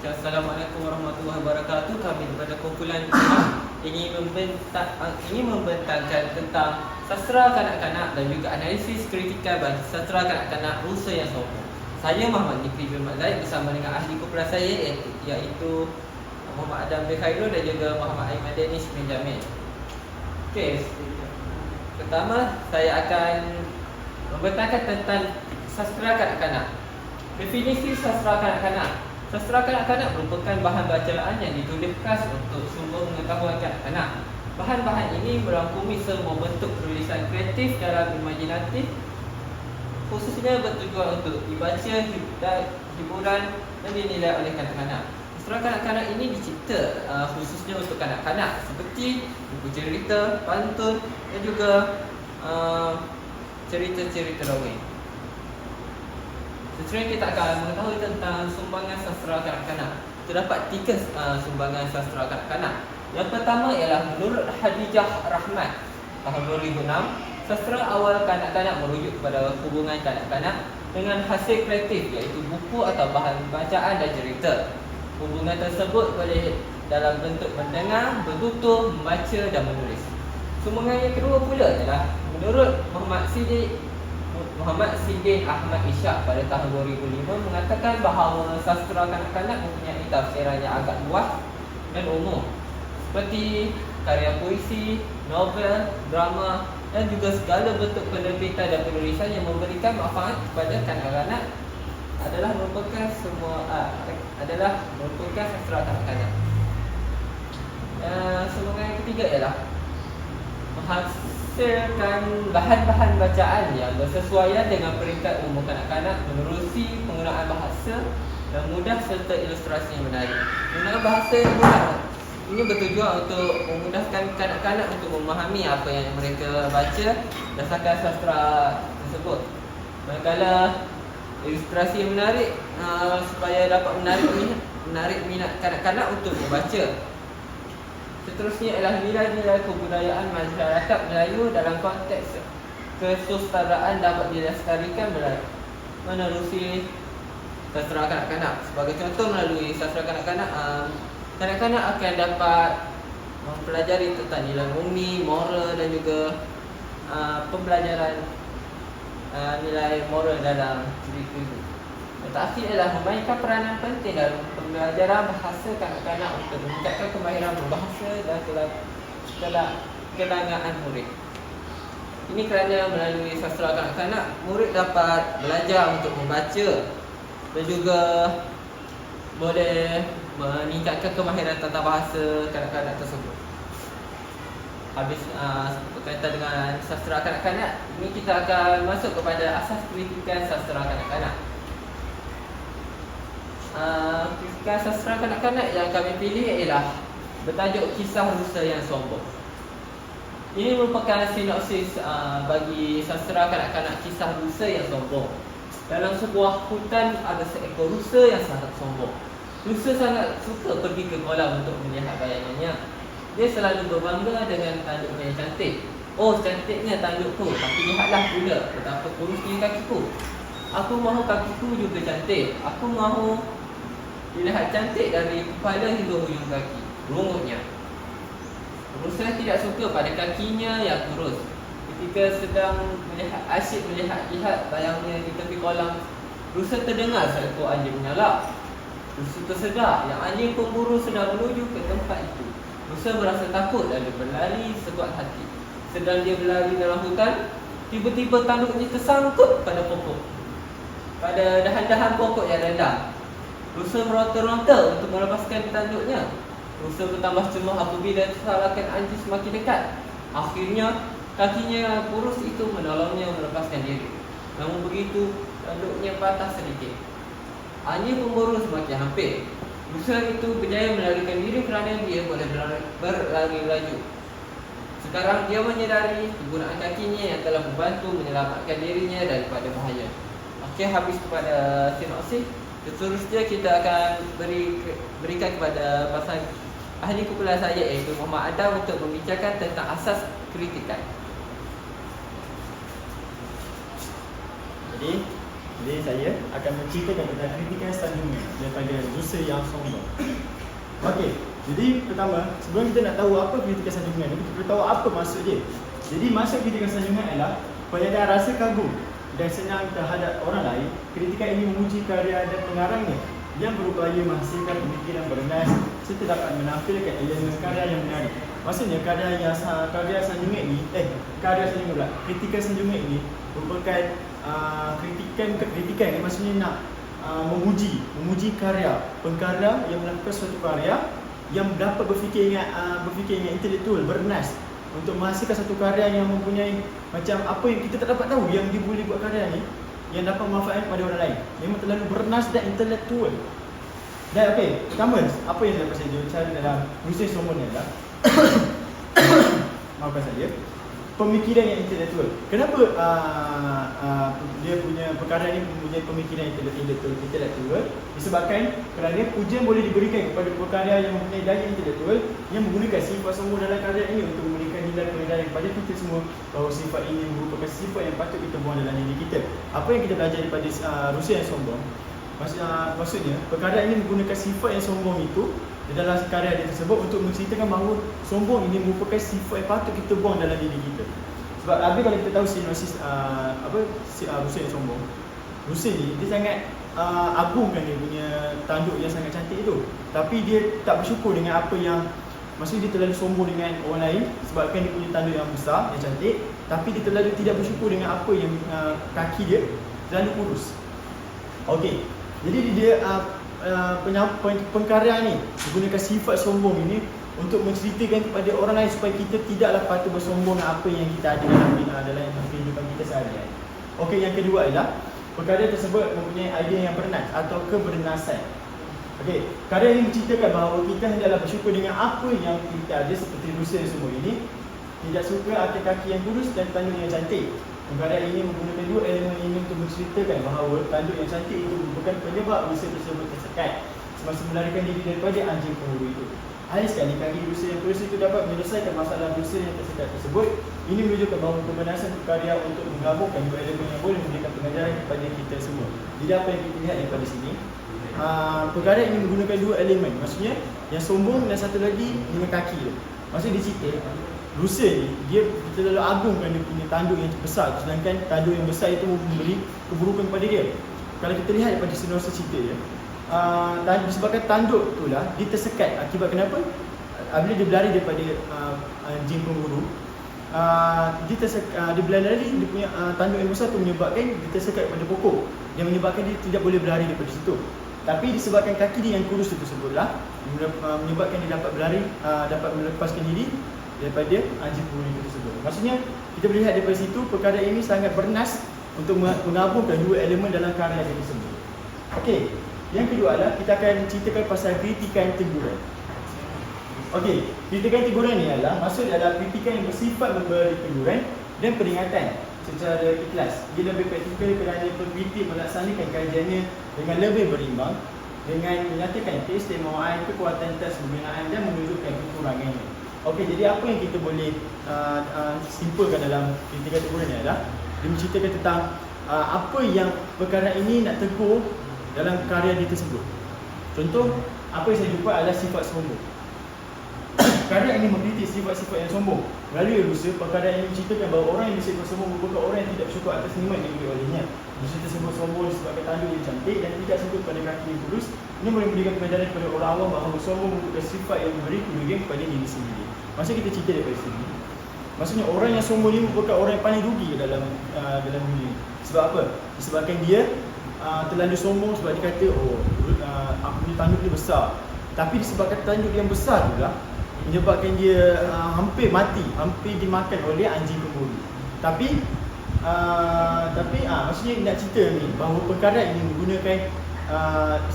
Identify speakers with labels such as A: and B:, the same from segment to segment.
A: Assalamualaikum warahmatullahi wabarakatuh. Kami daripada kumpulan ingin membentangkan tentang sastra kanak-kanak dan juga analisis kritikal bagi sastra kanak-kanak Rusa yang sombong. Saya Muhammad Nikri bin Mazai bersama dengan ahli kumpulan saya iaitu Muhammad Adam bin Khairul dan juga Muhammad Aiman Danish bin Jamil. Okey, pertama saya akan membentangkan tentang sastra kanak-kanak. Definisi sastra kanak-kanak. Sastra kanak-kanak merupakan bahan bacaan yang ditulis khas untuk sumber pengetahuan kanak-kanak. Bahan-bahan ini merangkumi semua bentuk penulisan kreatif dalam imajinatif, khususnya bertujuan untuk dibaca, hiburan dan dinilai oleh kanak-kanak. Sastra kanak-kanak ini dicipta khususnya untuk kanak-kanak seperti buku cerita, pantun dan juga cerita-cerita dongeng. Seterusnya kita akan mengetahui tentang sumbangan sastra kanak-kanak. Terdapat 3 sumbangan sastra kanak-kanak. Yang pertama ialah menurut Hadijah Rahmat tahun 2006, sastra awal kanak-kanak merujuk kepada hubungan kanak-kanak dengan hasil kreatif iaitu buku atau bahan bacaan dan cerita. Hubungan tersebut boleh dalam bentuk mendengar, bertutur, membaca dan menulis. Sumbangan yang kedua pula ialah menurut Muhammad Sidin Ahmad Ishak pada tahun 2005 mengatakan bahawa sastra kanak-kanak mempunyai tafsiran yang agak luas dan umum, seperti karya puisi, novel, drama dan juga segala bentuk penerbitan dan penulisan yang memberikan manfaat kepada kanak-kanak adalah merupakan sastra kanak-kanak. Sumbangan yang ketiga ialah menghasilkan bahan-bahan bacaan yang bersesuaian dengan peringkat umur kanak-kanak menerusi penggunaan bahasa yang mudah serta ilustrasi yang menarik. Penggunaan bahasa yang mudah ini bertujuan untuk memudahkan kanak-kanak untuk memahami apa yang mereka baca berdasarkan sastra tersebut. Manakala ilustrasi yang menarik supaya dapat menarik minat kanak-kanak untuk membaca. Seterusnya ialah nilai-nilai kebudayaan masyarakat Melayu dalam konteks kesusadaraan dapat dilestarikan menerusi sastra kanak-kanak. Sebagai contoh, melalui sastra kanak-kanak, kanak-kanak akan dapat mempelajari tentang nilai bumi, moral dan juga pembelajaran nilai moral dalam cerita itu. Yang terakhir ialah memainkan peranan penting dalam pembelajaran bahasa kanak-kanak untuk meningkatkan kemahiran berbahasa dan kelangaan murid. Ini kerana melalui sastra kanak-kanak, murid dapat belajar untuk membaca dan juga boleh meningkatkan kemahiran tentang bahasa kanak-kanak tersebut. Habis berkaitan dengan sastra kanak-kanak, ini kita akan masuk kepada asas kritikan sastra kanak-kanak. Kritikan sastra kanak-kanak yang kami pilih ialah bertajuk Kisah Rusa yang Sombong. Ini merupakan sinopsis bagi sastra kanak-kanak Kisah Rusa yang Sombong. Dalam sebuah hutan ada seekor rusa yang sangat sombong. Rusa sangat suka pergi ke kolam untuk melihat bayangannya. Dia selalu berbangga dengan tanduknya yang cantik. Oh, cantiknya tandukku, tapi lihatlah pula betapa kurusnya kakiku. Aku mahu kakiku juga cantik. Aku mahu dilihat cantik dari kepala hingga hujung kaki, rungutnya. Rusa tidak suka pada kakinya yang kurus. Ketika sedang asyik melihat bayangnya di tepi kolam, rusa terdengar seekor anjing menyalak. Rusa tersedar yang anjing pemburu sedang menuju ke tempat itu. Rusa merasa takut lalu berlari sekuat hati. Sedang dia berlari dalam hutan, tiba-tiba tanduknya tersangkut pada dahan-dahan pokok yang rendah. Rusa meronta-ronta untuk melepaskan tanduknya. Rusa bertambah cemas apabila tersalahkan anjing semakin dekat. Akhirnya, kakinya yang kurus itu menolongnya melepaskan diri. Namun begitu, tanduknya patah sedikit. Anjing pemburu semakin hampir. Rusa itu berjaya melarikan diri kerana dia boleh berlari laju. Sekarang dia menyedari penggunaan kakinya yang telah membantu menyelamatkan dirinya daripada bahaya. Okey, habis kepada sinopsis. Seterusnya kita akan berikan kepada pasal ahli kumpulan saya iaitu Muhammad Adam untuk membicarakan tentang asas kritikan. Jadi
B: Jadi saya akan menceritakan tentang kritikan sanjungan daripada Russell yang sombong. Okey, jadi pertama, sebelum kita nak tahu apa kritikan sanjungan ni, kita perlu tahu apa maksud dia. Jadi maksud kritikan sanjungan ialah penyedar rasa kagum dan senang terhadap orang lain. Kritikan ini memuji karya dan pengarangnya yang berupaya menghasilkan pemikiran bernas serta dapat menampilkan elemen karya yang menarik. Maksudnya karya sanjungan ini, kritikan sanjungan ini merupakan kritikan ni maksudnya nak memuji karya pengkarya yang melakukan suatu karya yang dapat berfikir dengan intelektual, bernas untuk menghasilkan satu karya yang mempunyai macam apa yang kita tak dapat tahu yang dia boleh buat karya ni yang dapat manfaat kepada orang lain. Memang terlalu bernas dan intelektual. Dan okey, pertama apa yang dapat saya cari dalam Russell Sombong ni adalah maafkan saya, pemikiran yang intelektual. Kenapa dia punya perkara ni mempunyai pemikiran intelektual? Disebabkan kerana pujian boleh diberikan kepada perkara yang mempunyai daya intelektual yang menggunakan sifat sombong dalam karya ini untuk memberikan nilai pengedaran kepada kita semua bahawa sifat ini merupakan sifat yang patut kita buang dalam diri kita. Apa yang kita belajar daripada Russell yang sombong? Maksudnya perkara ini menggunakan sifat yang sombong itu di dalam karya dia tersebut untuk menceritakan bahawa sombong ini merupakan sifat yang patut kita buang dalam diri kita. Sebab habis kalau kita tahu sinopsis Russell yang sombong, Russell ni dia sangat agungkan dia punya tanduk yang sangat cantik itu, tapi dia tak bersyukur dengan apa yang, maksudnya dia terlalu sombong dengan orang lain sebabkan dia punya tanduk yang besar, yang cantik, tapi dia terlalu tidak bersyukur dengan apa yang kaki dia terlalu kurus. Okey, jadi dia pengkarya ni menggunakan sifat sombong ini untuk menceritakan kepada orang lain supaya kita tidaklah patut bersombong dengan apa yang kita ada dalam kehidupan kita seharian. Okey, yang kedua ialah perkara tersebut mempunyai idea yang bernas atau kebernasan. Okey, karya ini menceritakan bahawa kita hendaklah bersyukur dengan apa yang kita ada seperti Russell semua ini. Tidak suka atas kaki yang kurus dan tanduk yang cantik. Perkara ini menggunakan dua elemen ini untuk menceritakan bahawa tanduk yang cantik itu merupakan penyebab Russell tersebut tersekat semasa melarikan diri daripada anjing pemburu itu. Hari sekali kaki Russell yang kurus itu dapat menyelesaikan masalah Russell yang tersekat tersebut. Ini menunjukkan bahawa kebernasan karya untuk menggabungkan dua elemen yang boleh memberikan pengajaran kepada kita semua. Jadi apa yang kita lihat daripada sini, perkara ini menggunakan dua elemen. Maksudnya yang sombong dan satu lagi dengan kaki tu. Maksudnya dia cerita Russell ni dia terlalu agungkan dia punya tanduk yang besar, sedangkan tanduk yang besar itu memberi keburukan kepada dia. Kalau kita lihat daripada sinopsis cerita dia, disebabkan tanduk itulah dia tersekat. Akibat kenapa? Bila dia berlari daripada jin pemburu, dia berlari, dia punya tanduk yang besar tu menyebabkan dia tersekat pada pokok, yang menyebabkan dia tidak boleh berlari daripada situ. Tapi disebabkan kaki dia yang kurus tersebutlah menyebabkan dia dapat berlari, dapat melepaskan diri daripada anjing pemburu itu tersebut. Maksudnya kita boleh lihat daripada situ perkara ini sangat bernas untuk menggabungkan dua elemen dalam karya dia tersebut. Okey, yang kedua adalah kita akan ceritakan pasal kritikan teguran. Okey, kritikan teguran ni adalah maksud adalah kritikan yang bersifat memberi teguran dan peringatan secara ikhlas. Dia lebih praktikal kerana pengkritik melaksanakan kajiannya dengan lebih berimbang dengan menyatakan keistimewaan, kekuatan tas pembinaan dan menunjukkan kekurangannya. Okey, jadi apa yang kita boleh simpulkan dalam kritikan teguran ni adalah dia menceritakan tentang apa yang perkara ini nak tegur dalam karya dia tersebut. Contoh, apa yang saya jumpa adalah sifat sombong. Karya ini mengkritik sifat-sifat yang sombong. Melalui Russell, perkara ini menceritakan bahawa orang yang bersifat sombong merupakan orang yang tidak bersyukur atas nikmat yang diberi olehnya. Russell tersebut sombong disebabkan tanduk yang cantik dan tidak sempit pada kaki yang kurus. Ini boleh memberikan pengajaran kepada orang awam bahawa sombong merupakan sifat yang memberi kerugian kepada diri sendiri. Maksudnya kita cerita daripada sini, maksudnya orang yang sombong ini merupakan orang yang paling rugi dalam dunia. Sebab apa? Disebabkan dia terlalu sombong sebab dia kata, aku punya tanduk dia besar. Tapi disebabkan tanduk yang besar tu lah menyebabkan dia hampir mati, hampir dimakan oleh anjing pemburu. Tapi maksudnya nak cerita ni bahawa perkara ini menggunakan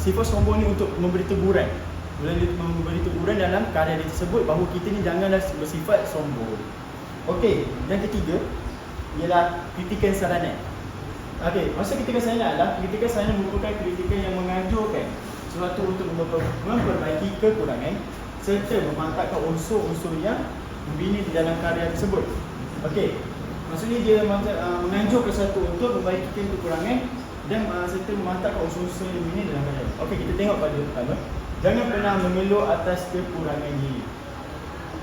B: sifat sombong ni untuk memberi teguran. Memberi teguran dalam karya dia tersebut bahawa kita ni janganlah bersifat sombong. Okey, yang ketiga ialah kritikan saranan. Okey, maksud kritikan saranan adalah kritikan saranan merupakan kritikan yang menganjurkan sesuatu untuk memperbaiki kekurangan serta memantapkan unsur-unsur yang membina di dalam karya tersebut. Okey, maksudnya dia menganjurkan sesuatu untuk memperbaiki kekurangan dan serta memantapkan unsur-unsur ilmu ini dalam karya. Okey, kita tengok pada pertama. Jangan pernah mengeluh atas kekurangan diri.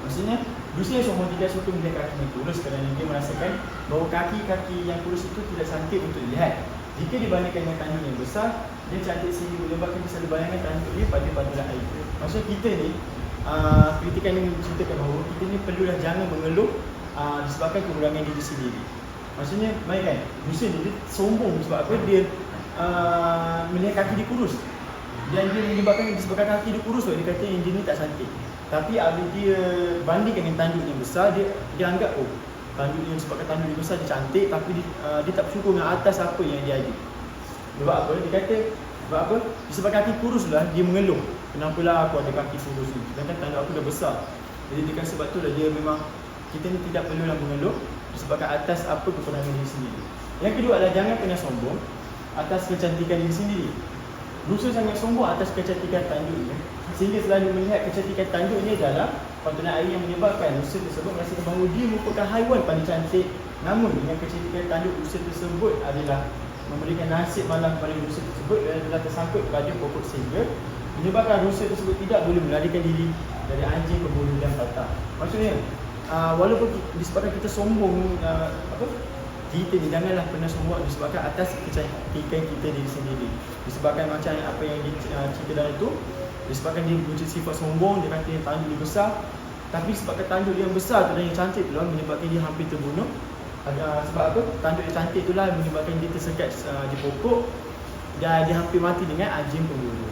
B: Maksudnya, Rusia sombong tidak suka melihat kaki yang kurus kerana dia merasakan bahawa kaki-kaki yang kurus itu tidak cantik untuk dilihat. Jika dibandingkan dengan tanduk yang besar, dia cantik sehingga menyebabkan dia selalu bayangkan tanduk dia pada pantulan air. Maksudnya kita ni, kritikan ini menceritakan bahawa kita ni perlulah jangan mengeluh disebabkan kekurangan diri sendiri. Maksudnya, baik kan, Rusia ni dia sombong sebab apa? Dia melihat kaki dia kurus. Dan dia menyebabkan disebabkan kaki dia kurus tu, dia kata yang dia ni tak cantik. Tapi apabila dia bandingkan dengan tanduk yang besar, dia anggap tanduk yang sebabkan tanduk yang besar dia cantik, tapi dia tak bersyukur dengan atas apa yang dia ada. Sebab apa? Dia kata sebab apa? Disebabkan kaki kurus lah dia mengeluh. Kenapalah aku ada kaki kurus ni? Sedangkan tanduk aku dah besar. Jadi dengan sebab tu lah dia memang kita ni tidak perlulah mengeluh disebabkan atas apa kekurangan diri sendiri. Yang kedua adalah jangan pernah sombong atas kecantikan diri sendiri. Rusia sangat sombong atas kecantikan tanduknya, sehingga selalu melihat kecantikan tanduknya dalam pantulan air yang menyebabkan Rusia tersebut merasakan bahawa dia merupakan haiwan paling cantik. Namun dengan kecantikan tanduk Rusia tersebut adalah memberikan nasib malang kepada Rusia tersebut dan telah tersangkut pada pokok sehingga menyebabkan Rusia tersebut tidak boleh melarikan diri dari anjing pemburu dan patah. Maksudnya walaupun disebabkan kita sombong kita ni janganlah pernah sombong disebabkan atas kecantikan kita diri sendiri. Disebabkan macam apa yang cerita dalam itu, disebabkan dia punya sifat sombong, dia kata yang tanduk dia besar. Tapi sebabkan tanduk yang besar tu dan yang cantik tu lah menyebabkan dia hampir terbunuh. Sebab apa? Tanduk yang cantik tu lah menyebabkan dia tersekat di pokok dan dia hampir mati dengan anjing pemburu.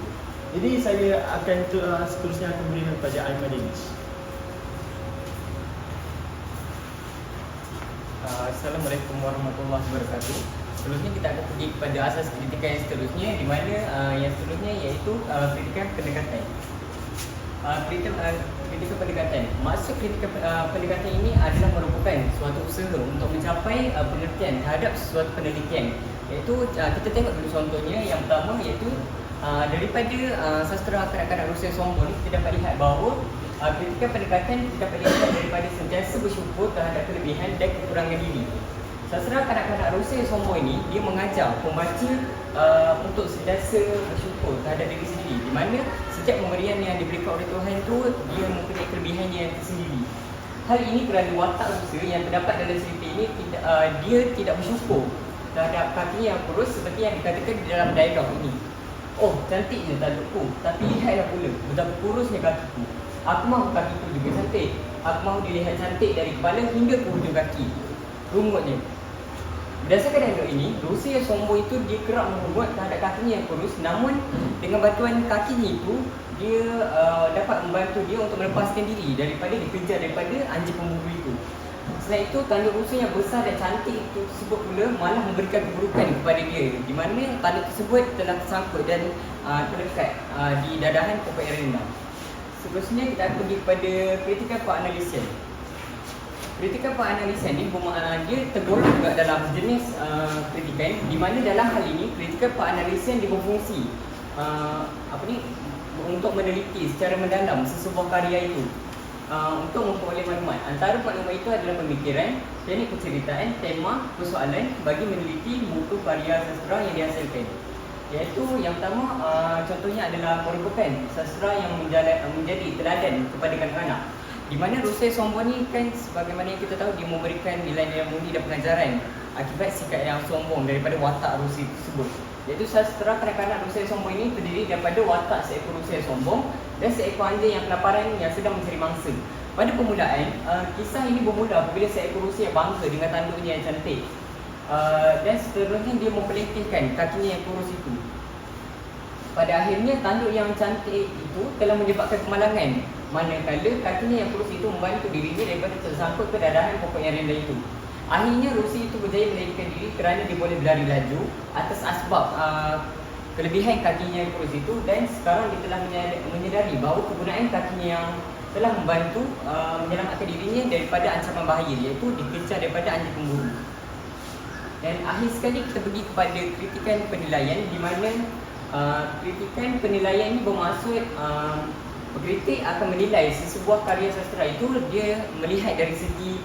B: Jadi saya akan seterusnya akan berikan kepada Aiman Danish.
C: Assalamualaikum warahmatullahi wabarakatuh. Seterusnya kita akan pergi kepada asas kritikan yang seterusnya, di mana yang seterusnya iaitu kritikan pendekatan. Kritikan pendekatan. Maksud kritikan pendekatan ini adalah merupakan suatu usaha untuk mencapai pengertian terhadap suatu penelitian. Iaitu kita tengok dulu contohnya. Yang pertama iaitu daripada sastra kanak-kanak Rusia sombong ni kita dapat lihat bahawa kritikan pendekatan kita dapat lihat daripada sentiasa bersyukur terhadap kelebihan dan kekurangan diri. Sastra kanak-kanak Rusia sombong ini dia mengajar pembaca untuk sentiasa bersyukur terhadap diri sendiri, di mana setiap pemberian yang diberikan oleh Tuhan itu dia mempunyai kelebihannya yang tersendiri. Hal ini kerana watak Rusia yang terdapat dalam cerita ini dia tidak bersyukur terhadap kakinya yang kurus seperti yang dikatakan di dalam dialog ini. Oh, cantiknya tandukku, tapi lihatlah pula betapa kurusnya kakiku. Aku mahu kakiku juga cantik. Aku mahu dilihat cantik dari kepala hingga ke hujung kaki. Rumutnya. Berdasarkan dialog ini, Rusia yang sombong itu dia kerap merungut terhadap kakinya yang kurus. Namun dengan bantuan kakinya itu dia dapat membantu dia untuk melepaskan diri daripada dikejar daripada anjing pemburu itu. Selain itu, tanduk Rusia yang besar dan cantik itu tersebut pula malah memberikan keburukan kepada dia, di mana tanduk tersebut telah tersangkut dan terlekat di dadahan pokok yang rendah. Seterusnya kita akan pergi kepada kritikan penganalisian. Kritikan penganalisian ni dia tergolong juga dalam jenis kritikan, di mana dalam hal ini kritikan penganalisian dia berfungsi untuk meneliti secara mendalam sesebuah karya itu, untuk memperoleh maklumat. Antara maklumat itu adalah pemikiran, teknik penceritaan, tema, persoalan bagi meneliti mutu karya sastra yang dihasilkan. Iaitu yang pertama contohnya adalah merupakan sastra yang menjadi teladan kepada kanak-kanak, di mana Rusia sombong ni kan sebagaimana yang kita tahu dia memberikan nilai-nilai murni dan pengajaran akibat sikap yang sombong daripada watak Rusia tersebut. Iaitu sastra kanak-kanak Rusia sombong ini terdiri daripada watak seekor Rusia sombong dan seekor anjing yang kelaparan yang sedang mencari mangsa. Pada permulaan, kisah ini bermula apabila seekor Rusia bangga dengan tanduknya yang cantik. Dan seterusnya dia memperlitihkan kakinya yang kurus itu. Pada akhirnya tanduk yang cantik itu telah menyebabkan kemalangan, manakala kakinya yang kurus itu membantu dirinya daripada tersangkut ke dadahan pokok yang rendah itu. Akhirnya Rusia itu berjaya melarikan diri kerana dia boleh berlari laju atas asbab kelebihan kakinya yang kurus itu, dan sekarang dia telah menyedari bahawa kegunaan kakinya yang telah membantu menyelamatkan dirinya daripada ancaman bahaya, iaitu dikejar daripada anjing pemburu. Dan akhir sekali kita pergi kepada kritikan penilaian, di mana kritikan penilaian ini bermaksud pengkritik akan menilai sesebuah karya sastra itu dia melihat dari segi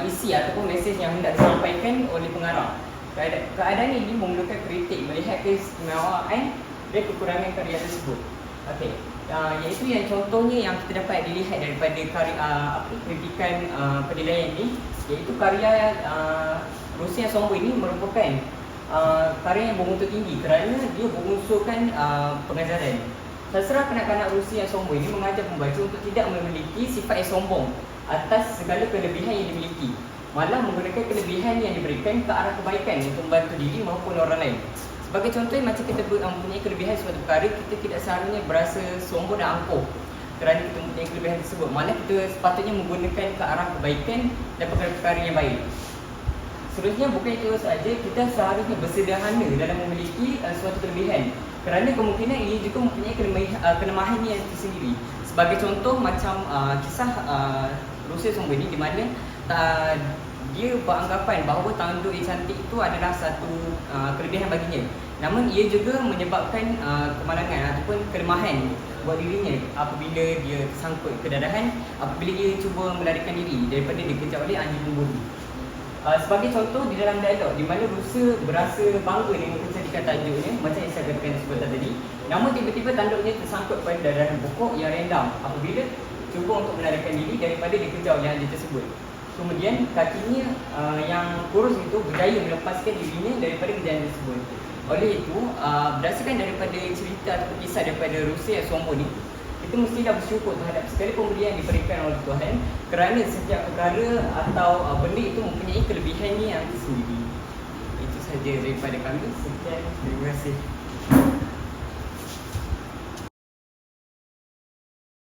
C: isi ataupun mesej yang hendak disampaikan oleh pengarang. Keadaan ini memerlukan kritik melihat keistimewaan dan kekurangan karya tersebut. Okey, iaitu yang contohnya yang kita dapat dilihat daripada kritikan penilaian ini, iaitu karya Rusia yang Sombong ini merupakan karya yang bermutu tinggi kerana dia berunsurkan pengajaran. Sastra kanak-kanak Rusia yang Sombong ini mengajar pembaca untuk tidak memiliki sifat yang sombong atas segala kelebihan yang dimiliki, malah menggunakan kelebihan yang diberikan ke arah kebaikan untuk membantu diri maupun orang lain. Sebagai contoh, macam kita mempunyai kelebihan suatu perkara, kita tidak seharusnya berasa sombong dan angkuh kerana kita mempunyai kelebihan tersebut, malah kita sepatutnya menggunakan ke arah kebaikan dan perkara-perkara yang baik. Seterusnya, bukan itu sahaja, kita seharusnya bersederhana dalam memiliki suatu kelebihan, kerana kemungkinan ia juga mempunyai kelemahan yang tersendiri. Sebagai contoh, macam kisah Rusia Sombong ini, di mana dia beranggapan bahawa tanduk yang cantik itu adalah satu kelebihan baginya. Namun ia juga menyebabkan kemalangan ataupun kelemahan buat dirinya apabila dia tersangkut kedadahan, apabila dia cuba melarikan diri daripada dikejar oleh anjing pemburu. Sebagai contoh, di dalam dialog di mana Rusia berasa bangga dengan kecantikan tanduknya, macam yang saya katakan sebentar tadi, namun tiba-tiba tanduknya tersangkut pada dadahan pokok yang rindam apabila cuba untuk melarikan diri daripada dikejar oleh anjing tersebut. Kemudian kakinya yang kurus itu berjaya melepaskan dirinya daripada kejadian tersebut. Oleh itu, berdasarkan daripada cerita atau kisah daripada Rusia yang Sombong ni, kita mestilah bersyukur terhadap segala pemberian yang diberikan oleh Tuhan, kerana setiap perkara atau benda itu mempunyai kelebihannya yang tersendiri. Itu sahaja daripada kami. Sekian, terima kasih.